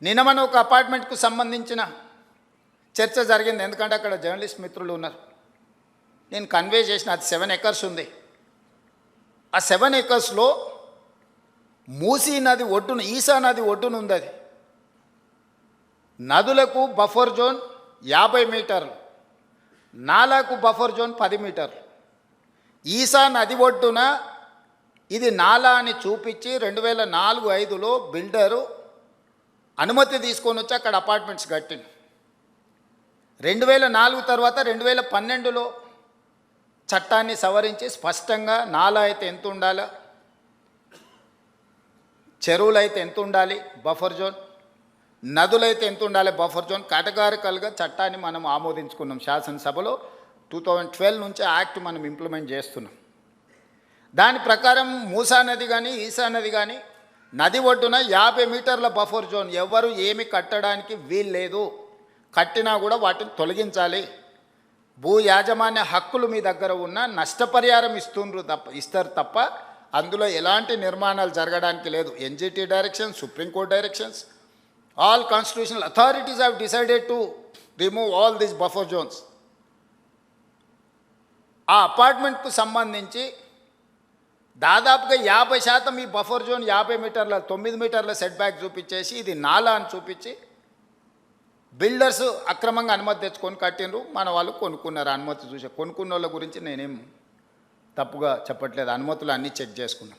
నిన్న మన ఒక అపార్ట్మెంట్కు సంబంధించిన చర్చ జరిగింది. ఎందుకంటే అక్కడ జర్నలిస్ట్ మిత్రులు ఉన్నారు. నేను కన్వే చేసిన అది 7 ఎకర్స్ ఉంది. ఆ 7 ఎకర్స్లో మూసీ నది ఒడ్డున, ఈసా నది ఒడ్డున ఉంది. అది నదులకు బఫర్ జోన్ 50 మీటర్లు, నాలాకు బఫర్ జోన్ 10 మీటర్లు. ఈసా నది ఒడ్డున ఇది నాలా అని చూపించి 2004-05లో బిల్డరు అనుమతి తీసుకొని వచ్చి అక్కడ అపార్ట్మెంట్స్ కట్టింది. 2004 తర్వాత 2012లో చట్టాన్ని సవరించి స్పష్టంగా నాలా అయితే ఎంత ఉండాలి, చెరువులు అయితే ఎంత ఉండాలి బఫర్ జోన్, నదులైతే ఎంత ఉండాలి బఫర్ జోన్, కేటగారికల్గా చట్టాన్ని మనం ఆమోదించుకున్నాం. శాసనసభలో 2012 నుంచి యాక్ట్ మనం ఇంప్లిమెంట్ చేస్తున్నాం. దాని ప్రకారం మూసా నది కానీ ఈసా నది కానీ నది ఒడ్డున 50 మీటర్ల బఫర్ జోన్, ఎవరు ఏమి కట్టడానికి వీల్లేదు, కట్టినా కూడా వాటిని తొలగించాలి. భూ యాజమాన్య హక్కులు మీ దగ్గర ఉన్న నష్టపరిహారం ఇస్తారు తప్ప అందులో ఎలాంటి నిర్మాణాలు జరగడానికి లేదు. NGT directions, supreme court directions, all constitutional authorities have decided to remove all these buffer zones. ఆ అపార్ట్మెంట్కు సంబంధించి దాదాపుగా 50% ఈ బఫర్ జోన్ 50 మీటర్ల 9 మీటర్ల సెట్ బ్యాక్ చూపించేసి ఇది నాలా అని చూపించి బిల్డర్స్ అక్రమంగా అనుమతి తెచ్చుకొని కట్టినరు. మన వాళ్ళు కొనుక్కున్నారు. అనుమతి చూసే కొనుక్కున్న వాళ్ళ గురించి నేనేం తప్పుగా చెప్పట్లేదు. అనుమతులు అన్నీ చెక్ చేసుకున్నాం.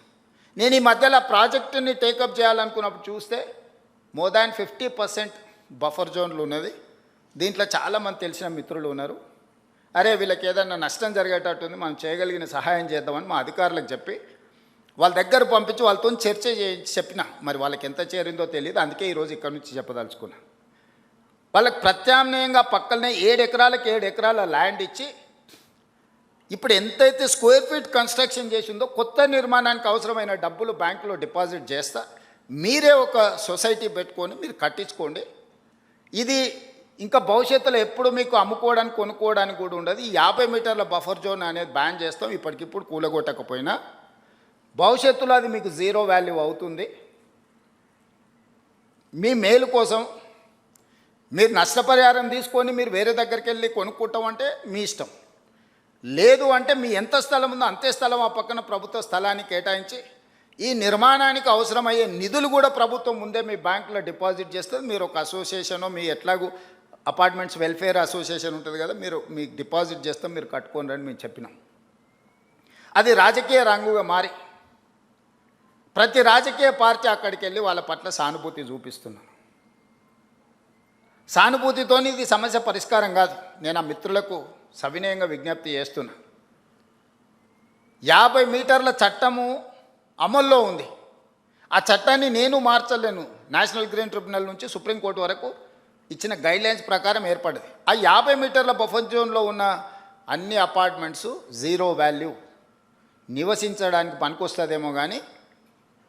నేను ఈ మధ్యలో ప్రాజెక్టుని టేకప్ చేయాలనుకున్నప్పుడు చూస్తే మోర్ దాన్ 50% బఫర్ జోన్లు ఉన్నది. దీంట్లో చాలామంది తెలిసిన మిత్రులు ఉన్నారు. అరే వీళ్ళకి ఏదన్నా నష్టం జరిగేటట్టుంది, మనం చేయగలిగిన సహాయం చేద్దామని మా అధికారులకు చెప్పి వాళ్ళ దగ్గర పంపించి వాళ్ళతో చర్చ చెప్పిన. మరి వాళ్ళకి ఎంత చేరిందో తెలియదు. అందుకే ఈరోజు ఇక్కడ నుంచి చెప్పదలుచుకున్నా. వాళ్ళకి ప్రత్యామ్నాయంగా పక్కనే 7 ఎకరాలకు 7 ఎకరాల ల్యాండ్ ఇచ్చి ఇప్పుడు ఎంతైతే స్క్వేర్ ఫీట్ కన్స్ట్రక్షన్ చేసిందో కొత్త నిర్మాణానికి అవసరమైన డబ్బులు బ్యాంకులో డిపాజిట్ చేస్తా, మీరే ఒక సొసైటీ పెట్టుకొని మీరు కట్టించుకోండి. ఇది ఇంకా భవిష్యత్తులో ఎప్పుడు మీకు అమ్ముకోవడానికి కొనుక్కోవడానికి కూడా ఉండదు. ఈ 50 మీటర్ల బఫర్ జోన్ అనేది బ్యాన్ చేస్తాం. ఇప్పటికిప్పుడు కూలగొట్టకపోయినా భవిష్యత్తులో అది మీకు జీరో వాల్యూ అవుతుంది. మీ మేలు కోసం మీరు నష్టపరిహారం తీసుకొని మీరు వేరే దగ్గరికి వెళ్ళి కొనుక్కుంటాం అంటే మీ ఇష్టం. లేదు అంటే మీ ఎంత స్థలం ఉందో అంతే స్థలం ఆ పక్కన ప్రభుత్వ స్థలాన్ని కేటాయించి ఈ నిర్మాణానికి అవసరమయ్యే నిధులు కూడా ప్రభుత్వం ముందే మీ బ్యాంకులో డిపాజిట్ చేస్తుంది. మీరు ఒక అసోసియేషనో, మీ ఎట్లాగూ అపార్ట్మెంట్స్ వెల్ఫేర్ అసోసియేషన్ ఉంటుంది కదా, మీరు మీకు డిపాజిట్ చేస్తాం, మీరు కట్టుకోండి అని మేము చెప్పినాం. అది రాజకీయ రంగుగా మారి ప్రతి రాజకీయ పార్టీ అక్కడికి వెళ్ళి వాళ్ళ పట్ల సానుభూతి చూపిస్తున్నారు. సానుభూతితో ఇది సమస్య పరిష్కారం కాదు. నేను ఆ మిత్రులకు సవినయంగా విజ్ఞప్తి చేస్తున్నా. 50 మీటర్ల చట్టము అమల్లో ఉంది. ఆ చట్టాన్ని నేను మార్చలేను. నేషనల్ గ్రీన్ ట్రిబ్యునల్ నుంచి సుప్రీంకోర్టు వరకు ఇచ్చిన గైడ్లైన్స్ ప్రకారం ఏర్పడింది. ఆ 50 మీటర్ల బఫర్ జోన్లో ఉన్న అన్ని అపార్ట్మెంట్స్ జీరో వాల్యూ, నివసించడానికి పనికొస్తుందేమో కానీ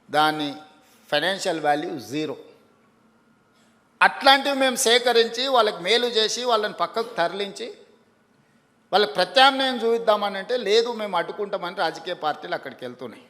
దాని ఫైనాన్షియల్ వాల్యూ జీరో. అట్లాంటివి మేము సేకరించి వాళ్ళకి మేలు చేసి వాళ్ళని పక్కకు తరలించి వాళ్ళకి ప్రత్యామ్నాయం చూపిద్దామని అంటే లేదు మేము అడ్డుకుంటామని రాజకీయ పార్టీలు అక్కడికి వెళ్తున్నాయి.